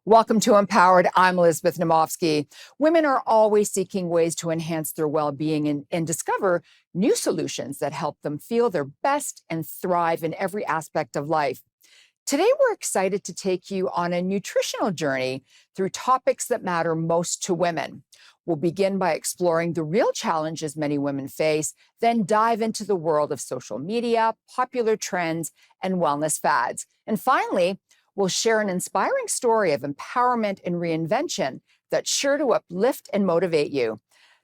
Welcome to Empowered. I'm Elizabeth Naumovski. Women are always seeking ways to enhance their well-being and discover new solutions that help them feel their best and thrive in every aspect of life. Today, we're excited to take you on a nutritional journey through topics that matter most to women. We'll begin by exploring the real challenges many women face, then dive into the world of social media, popular trends, and wellness fads. And finally, we'll share an inspiring story of empowerment and reinvention that's sure to uplift and motivate you.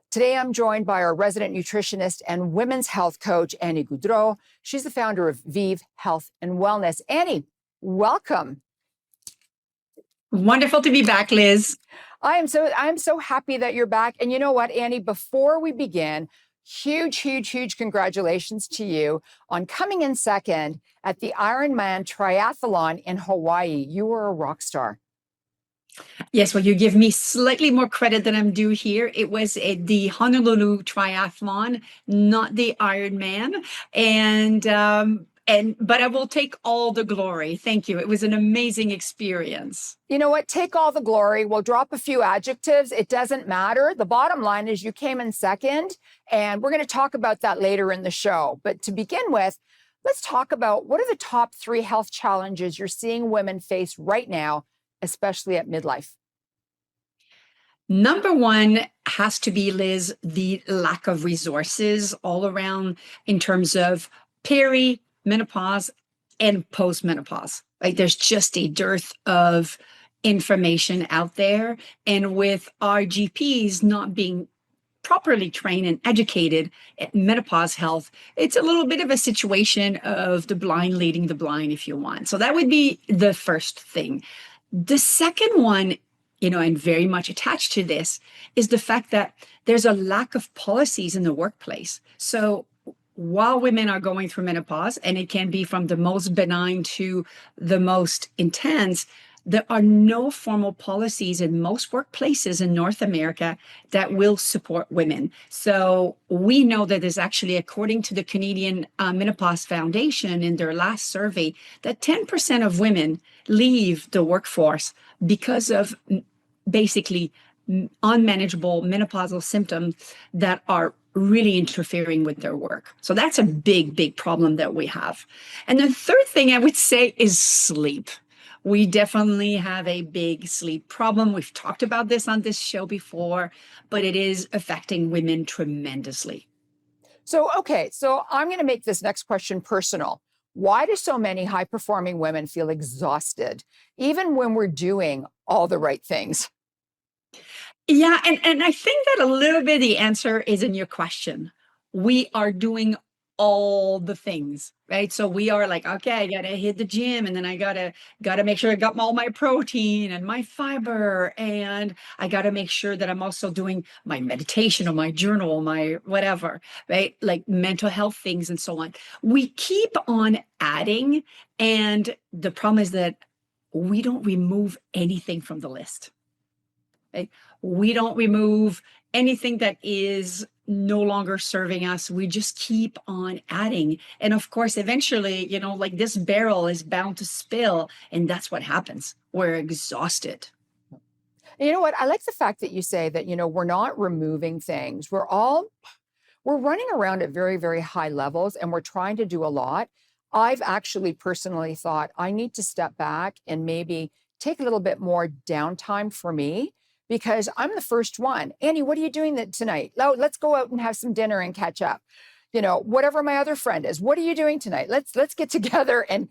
Today, I'm joined by our resident nutritionist and women's health coach, Annie Gaudreault. She's the founder of VEEV Health and Wellness. Annie, welcome. Wonderful to be back, Liz. I'm so happy that you're back. And you know what, Annie, before we begin, huge congratulations to you on coming in second at the Ironman Triathlon in Hawaii. You were a rock star. Yes, well, you give me slightly more credit than I'm due here. It was the Honolulu Triathlon, not the Ironman. But I will take all the glory. Thank you. It was an amazing experience. You know what? Take all the glory. We'll drop a few adjectives. It doesn't matter. The bottom line is you came in second, and we're going to talk about that later in the show. But to begin with, let's talk about what are the top 3 health challenges you're seeing women face right now, especially at midlife. Number 1 has to be, Liz, the lack of resources all around in terms of menopause and postmenopause. Right? There's just a dearth of information out there. And with our GPs not being properly trained and educated at menopause health, it's a little bit of a situation of the blind leading the blind, if you want. So that would be the first thing. The second one, and very much attached to this, is the fact that there's a lack of policies in the workplace. So while women are going through menopause, and it can be from the most benign to the most intense, there are no formal policies in most workplaces in North America that will support women. So we know that there's actually, according to the Canadian Menopause Foundation in their last survey, that 10% of women leave the workforce because of basically unmanageable menopausal symptoms that are really interfering with their work. So that's a big problem that we have. And the third thing I would say is sleep. We definitely have a big sleep problem. We've talked about this on this show before, but it is affecting women tremendously. So I'm going to make this next question personal. Why do so many high-performing women feel exhausted, even when we're doing all the right things? Yeah, and I think that a little bit the answer is in your question. We are doing all the things, right? So we are like, okay, I gotta hit the gym, and then I gotta make sure I got all my protein and my fiber, and I gotta make sure that I'm also doing my meditation or my journal, my whatever, right? Like mental health things and so on. We keep on adding, and the problem is that we don't remove anything from the list. Right? We don't remove anything that is no longer serving us. We just keep on adding. And of course, eventually, like this barrel is bound to spill. And that's what happens. We're exhausted. You know what? I like the fact that you say that, we're not removing things. We're running around at very high levels, and we're trying to do a lot. I've actually personally thought I need to step back and maybe take a little bit more downtime for me, because I'm the first one. Annie, what are you doing tonight? Let's go out and have some dinner and catch up. Whatever my other friend is, what are you doing tonight? Let's get together and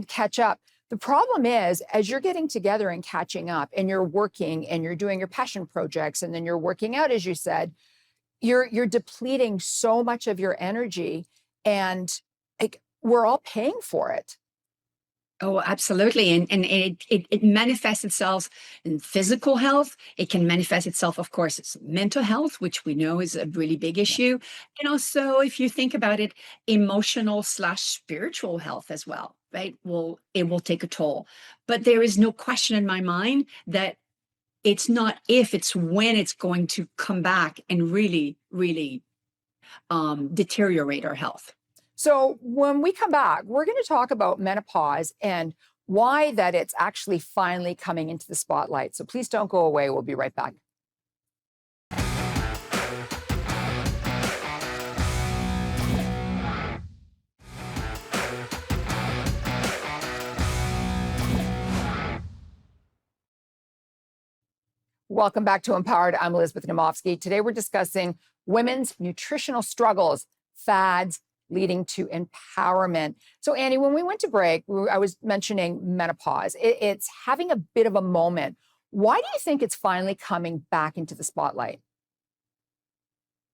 catch up. The problem is, as you're getting together and catching up, and you're working and you're doing your passion projects, and then you're working out, as you said, you're depleting so much of your energy, and we're all paying for it. Oh, absolutely. And it manifests itself in physical health. It can manifest itself, of course, it's mental health, which we know is a really big issue. And also, if you think about it, emotional/spiritual health as well, right? It will take a toll. But there is no question in my mind that it's not if, it's when it's going to come back and really deteriorate our health. So when we come back, we're going to talk about menopause and why that it's actually finally coming into the spotlight. So please don't go away. We'll be right back. Welcome back to Empowered. I'm Elizabeth Naumovski. Today we're discussing women's nutritional struggles, fads leading to empowerment. So Annie, when we went to break, I was mentioning menopause. It's having a bit of a moment. Why do you think it's finally coming back into the spotlight?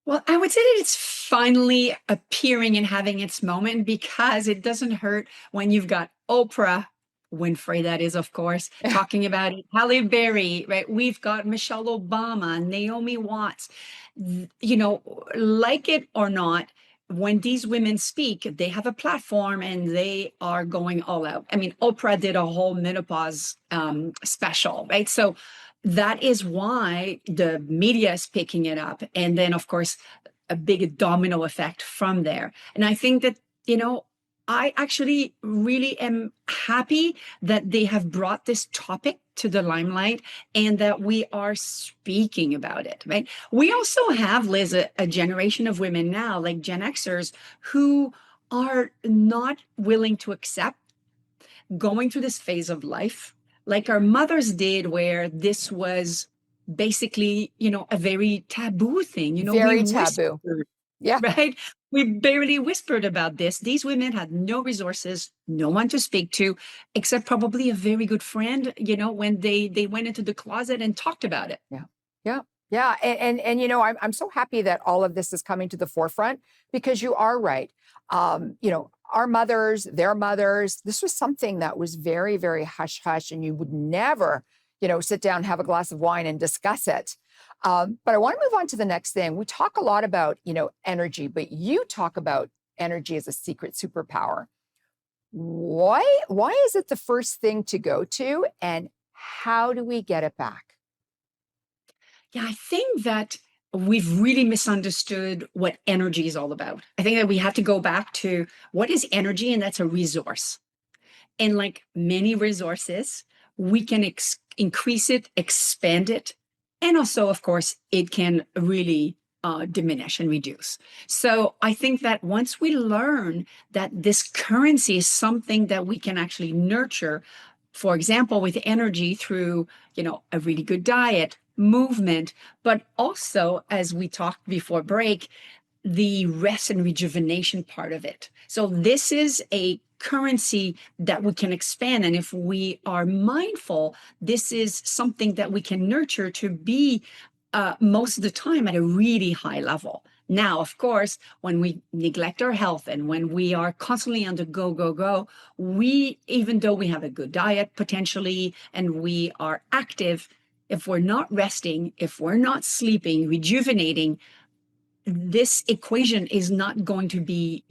Well, I would say that it's finally appearing and having its moment because it doesn't hurt when you've got Oprah Winfrey, that is, of course, talking about it. Halle Berry, right? We've got Michelle Obama, Naomi Watts. Like it or not, when these women speak, they have a platform and they are going all out. I mean, Oprah did a whole menopause special, right? So that is why the media is picking it up. And then, of course, a big domino effect from there. And I think that, I actually really am happy that they have brought this topic to the limelight and that we are speaking about it, right? We also have, Liz, a generation of women now, like Gen Xers, who are not willing to accept going through this phase of life like our mothers did, where this was basically, a very taboo thing. Very We taboo. whispered, Yeah. right? We barely whispered about this. These women had no resources, no one to speak to, except probably a very good friend, when they went into the closet and talked about it. Yeah. Yeah. Yeah. I'm so happy that all of this is coming to the forefront because you are right. Our mothers, their mothers, this was something that was very, very hush hush, and you would never, sit down, have a glass of wine and discuss it. But I want to move on to the next thing. We talk a lot about, energy, but you talk about energy as a secret superpower. Why is it the first thing to go to, and how do we get it back? Yeah, I think that we've really misunderstood what energy is all about. I think that we have to go back to what is energy, and that's a resource. And like many resources, we can increase it, expand it, and also, of course, it can really diminish and reduce. So I think that once we learn that this currency is something that we can actually nurture, for example, with energy through, a really good diet, movement, but also, as we talked before break, the rest and rejuvenation part of it. So this is a currency that we can expand. And if we are mindful, this is something that we can nurture to be most of the time at a really high level. Now, of course, when we neglect our health and when we are constantly on the go, go, go, even though we have a good diet potentially and we are active, if we're not resting, if we're not sleeping, rejuvenating, this equation is not going to be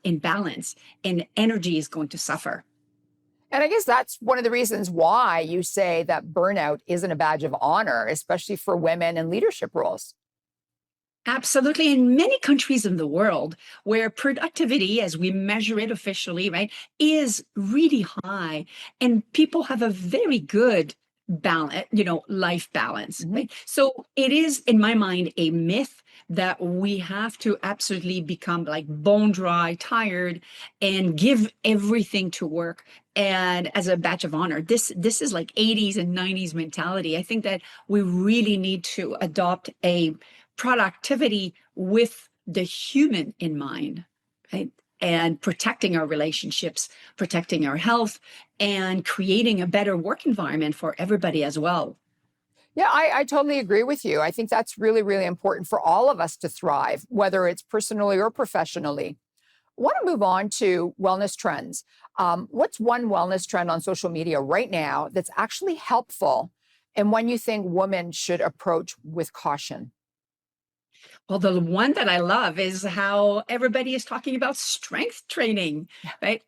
in balance, and energy is going to suffer. And I guess that's one of the reasons why you say that burnout isn't a badge of honor, especially for women in leadership roles. Absolutely. In many countries in the world where productivity, as we measure it officially, right, is really high, and people have a very good balance, life balance, right? So it is, in my mind, a myth that we have to absolutely become like bone dry, tired, and give everything to work and as a badge of honor. This is like 80s and 90s mentality. I think that we really need to adopt a productivity with the human in mind, right? And protecting our relationships, protecting our health, and creating a better work environment for everybody as well. Yeah, I totally agree with you. I think that's really, really important for all of us to thrive, whether it's personally or professionally. I want to move on to wellness trends. What's one wellness trend on social media right now that's actually helpful, and one you think women should approach with caution? Well, the one that I love is how everybody is talking about strength training, right?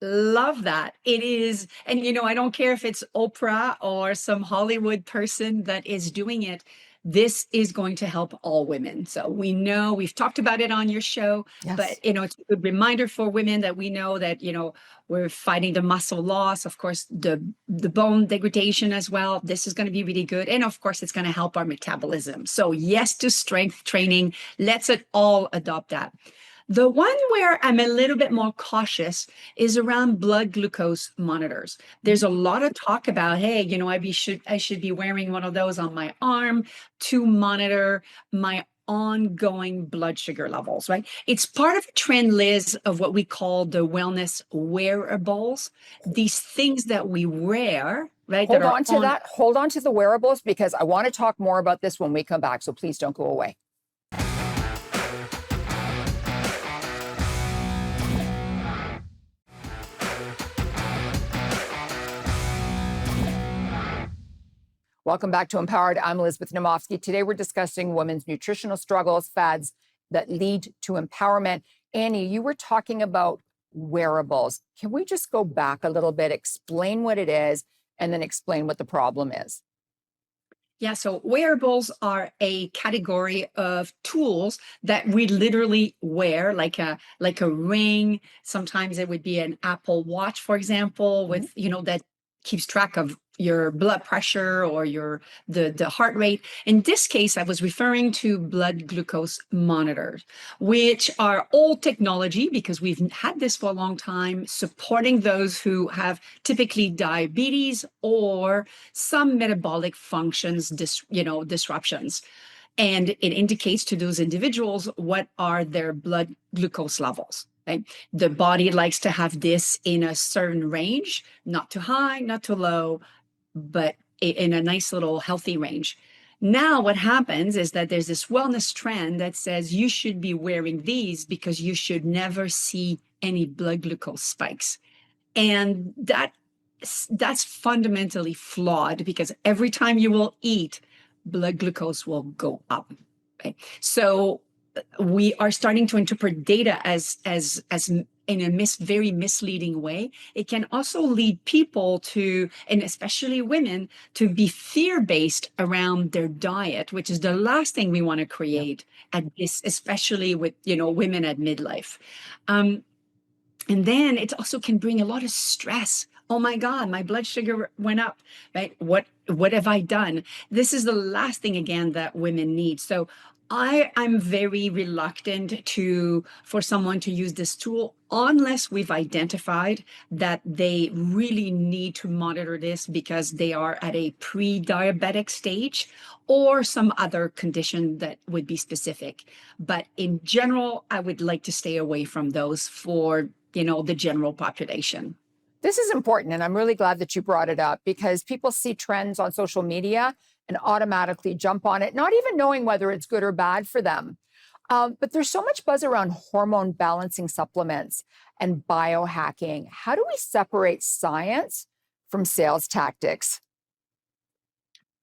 Love that. It is, and I don't care if it's Oprah or some Hollywood person that is doing it. This is going to help all women. So we know we've talked about it on your show, but Yes. it's a good reminder for women that we know that we're fighting the muscle loss, of course, the bone degradation as well. This is going to be really good, and of course, it's going to help our metabolism. So yes to strength training. Let's all adopt that. The one where I'm a little bit more cautious is around blood glucose monitors. There's a lot of talk about, hey, I should be wearing one of those on my arm to monitor my ongoing blood sugar levels, right? It's part of a trend, Liz, of what we call the wellness wearables. These things that we wear, right, that Hold are on to on. that. Hold on to the wearables because I want to talk more about this when we come back. So please don't go away. Welcome back to Empowered. I'm Elizabeth Naumovski. Today we're discussing women's nutritional struggles, fads that lead to empowerment. Annie, you were talking about wearables. Can we just go back a little bit, explain what it is, and then explain what the problem is? Yeah, so wearables are a category of tools that we literally wear, like a ring. Sometimes it would be an Apple Watch, for example, Mhm. with that keeps track of your blood pressure or the heart rate. In this case, I was referring to blood glucose monitors, which are old technology because we've had this for a long time, supporting those who have typically diabetes or some metabolic functions disruptions, and it indicates to those individuals what are their blood glucose levels, right? The body likes to have this in a certain range, not too high, not too low, but in a nice little healthy range. Now what happens is that there's this wellness trend that says you should be wearing these because you should never see any blood glucose spikes, and that's fundamentally flawed because every time you will eat, blood glucose will go up. Okay? So we are starting to interpret data as in a very misleading way. It can also lead people to, and especially women, to be fear-based around their diet, which is the last thing we want to Yeah. create at this, especially with women at midlife. Um, and then it also can bring a lot of stress. Oh my God, my blood sugar went up, right? What have I done? This is the last thing again that women need. So I'm very reluctant for someone to use this tool unless we've identified that they really need to monitor this because they are at a pre-diabetic stage or some other condition that would be specific. But in general, I would like to stay away from those for the general population. This is important, and I'm really glad that you brought it up because people see trends on social media and automatically jump on it, not even knowing whether it's good or bad for them. But there's so much buzz around hormone balancing supplements and biohacking. How do we separate science from sales tactics?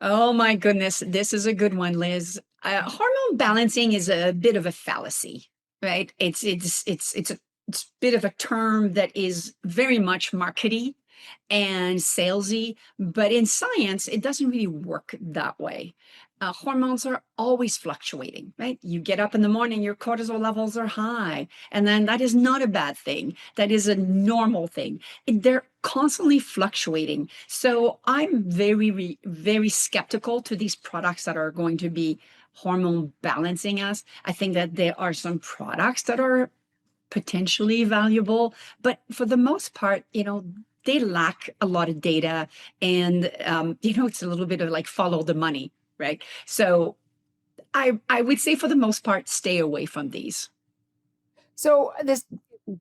Oh my goodness, this is a good one, Liz. Hormone balancing is a bit of a fallacy, right? It's a bit of a term that is very much markety and salesy, but in science, it doesn't really work that way. Hormones are always fluctuating, right? You get up in the morning, your cortisol levels are high, and then that is not a bad thing. That is a normal thing. They're constantly fluctuating. So I'm very skeptical to these products that are going to be hormone balancing us. I think that there are some products that are potentially valuable, but for the most part, they lack a lot of data, and it's a little bit of like follow the money, right? So I would say for the most part, stay away from these. So, this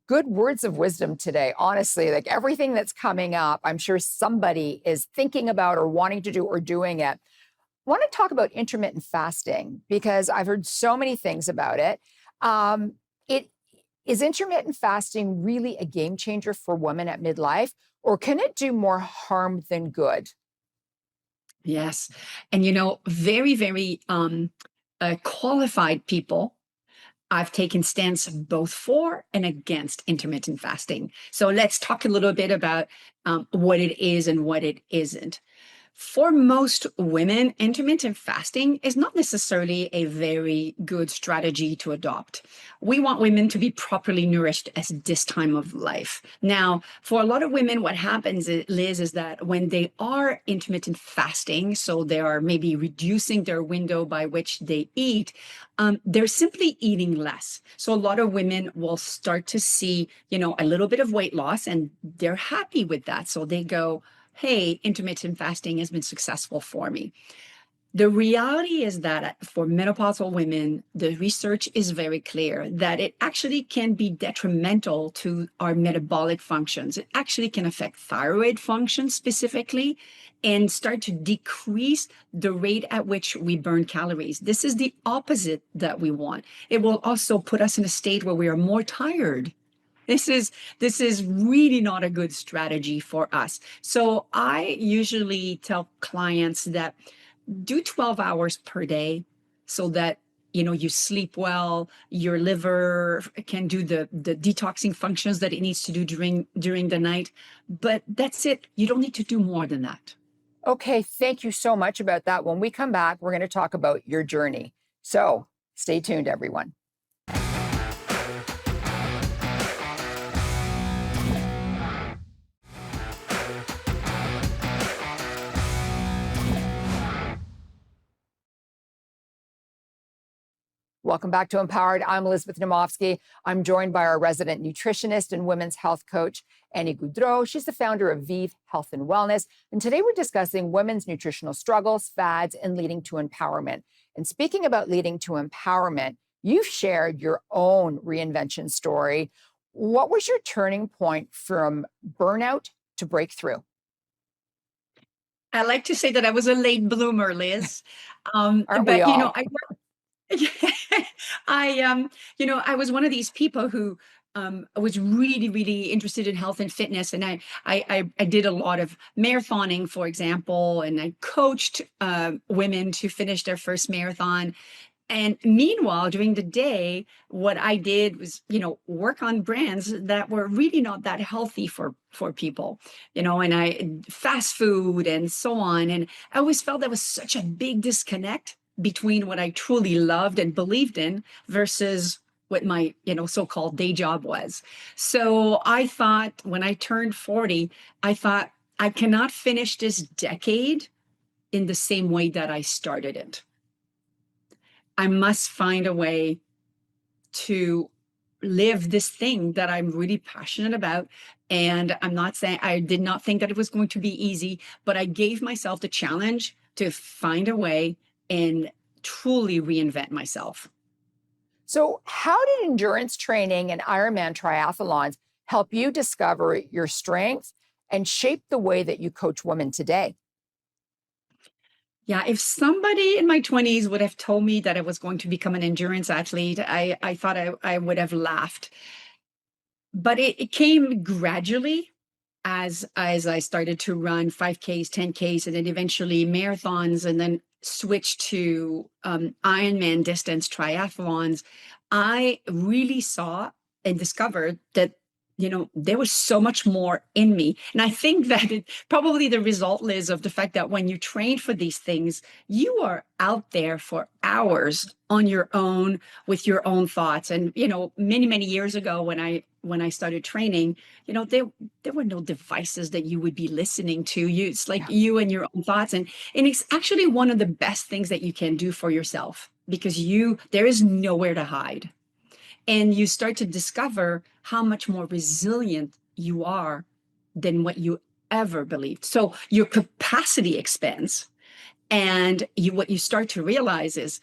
good words of wisdom today. Honestly, like everything that's coming up, I'm sure somebody is thinking about or wanting to do or doing it. I want to talk about intermittent fasting because I've heard so many things about it. It is intermittent fasting really a game changer for women at midlife, or can it do more harm than good? Yes, and very qualified people I've taken stance both for and against intermittent fasting. So let's talk a little bit about what it is and what it isn't. For most women, intermittent fasting is not necessarily a very good strategy to adopt. We want women to be properly nourished at this time of life. Now, for a lot of women, what happens, Liz, is that when they are intermittent fasting, so they are maybe reducing their window by which they eat, they're simply eating less. So a lot of women will start to see, a little bit of weight loss, and they're happy with that. So they go, hey, intermittent fasting has been successful for me. The reality is that for menopausal women, the research is very clear that it actually can be detrimental to our metabolic functions. It actually can affect thyroid function specifically and start to decrease the rate at which we burn calories. This is the opposite that we want. It will also put us in a state where we are more tired. This is really not a good strategy for us. So I usually tell clients that do 12 hours per day so that you sleep well, your liver can do the detoxing functions that it needs to do during the night. But that's it. You don't need to do more than that. Okay, thank you so much about that. When we come back, we're going to talk about your journey. So stay tuned, everyone. Welcome back to Empowered. I'm Elizabeth Naumovski. I'm joined by our resident nutritionist and women's health coach, Annie Gaudreault. She's the founder of VEEV Health and Wellness. And today we're discussing women's nutritional struggles, fads, and leading to empowerment. And speaking about leading to empowerment, you've shared your own reinvention story. What was your turning point from burnout to breakthrough? I like to say that I was a late bloomer, Liz. Aren't we But all? I was one of these people who was really, really interested in health and fitness, and I did a lot of marathoning, for example, and I coached women to finish their first marathon. And meanwhile, during the day, what I did was, work on brands that were really not that healthy for people, and I fast food and so on. And I always felt there was such a big disconnect between what I truly loved and believed in versus what my, so-called day job was. So I thought when I turned 40, I thought I cannot finish this decade in the same way that I started it. I must find a way to live this thing that I'm really passionate about. And I'm not saying, I did not think that it was going to be easy, but I gave myself the challenge to find a way and truly reinvent myself. So, how did endurance training and Ironman triathlons help you discover your strengths and shape the way that you coach women today? Yeah, if somebody in my 20s would have told me that I was going to become an endurance athlete, I thought I would have laughed. But it came gradually as I started to run 5Ks, 10Ks, and then eventually marathons, and then switched to Ironman distance triathlons. I really saw and discovered that there was so much more in me. And I think that it probably the result, Liz, of the fact that when you train for these things, you are out there for hours on your own with your own thoughts. And many, many years ago when I started training, there were no devices that you would be listening to. It's like you and your own thoughts. And it's actually one of the best things that you can do for yourself, because there is nowhere to hide. And you start to discover how much more resilient you are than what you ever believed. So your capacity expands. And what you start to realize is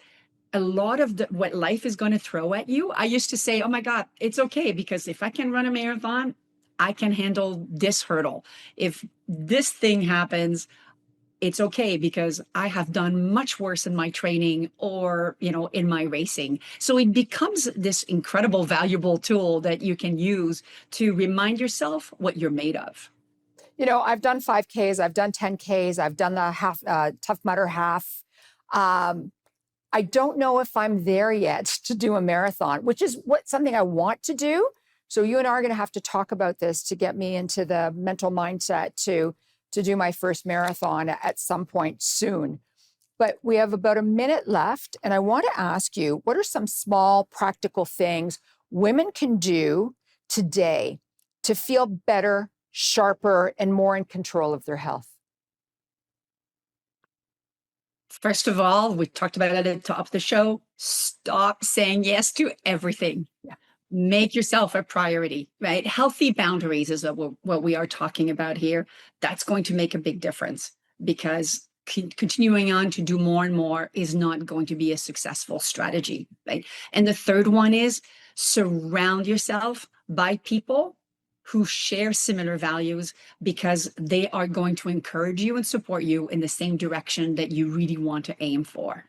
a lot of what life is going to throw at you. I used to say, oh my God, it's okay, because if I can run a marathon, I can handle this hurdle. If this thing happens, it's okay, because I have done much worse in my training or, in my racing. So it becomes this incredible, valuable tool that you can use to remind yourself what you're made of. I've done 5Ks, I've done 10Ks, I've done the half Tough Mudder half. I don't know if I'm there yet to do a marathon, which is something I want to do. So you and I are going to have to talk about this to get me into the mental mindset to do my first marathon at some point soon. But we have about a minute left, and I want to ask you, what are some small practical things women can do today to feel better, sharper, and more in control of their health? First of all, we talked about it at the top of the show. Stop saying yes to everything. Yeah. Make yourself a priority, right? Healthy boundaries is what we are talking about here. That's going to make a big difference, because continuing on to do more and more is not going to be a successful strategy, right? And the third one is surround yourself by people who share similar values, because they are going to encourage you and support you in the same direction that you really want to aim for.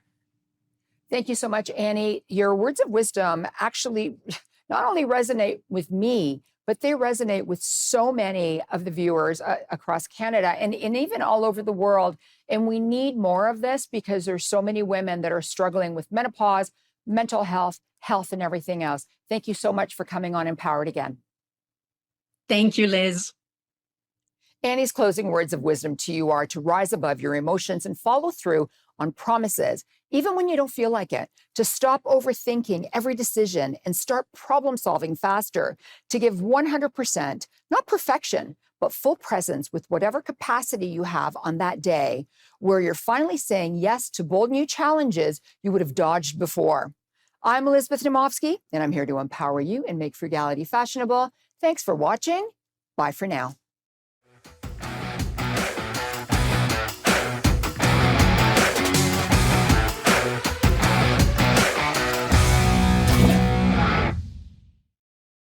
Thank you so much, Annie. Your words of wisdom actually not only resonate with me, but they resonate with so many of the viewers across Canada and even all over the world. And we need more of this, because there's so many women that are struggling with menopause, mental health, and everything else. Thank you so much for coming on Empowered Again. Thank you, Liz. Annie's closing words of wisdom to you are to rise above your emotions and follow through on promises, even when you don't feel like it, to stop overthinking every decision and start problem solving faster, to give 100%, not perfection, but full presence with whatever capacity you have on that day, where you're finally saying yes to bold new challenges you would have dodged before. I'm Elizabeth Naumovski, and I'm here to empower you and make frugality fashionable. Thanks for watching. Bye for now.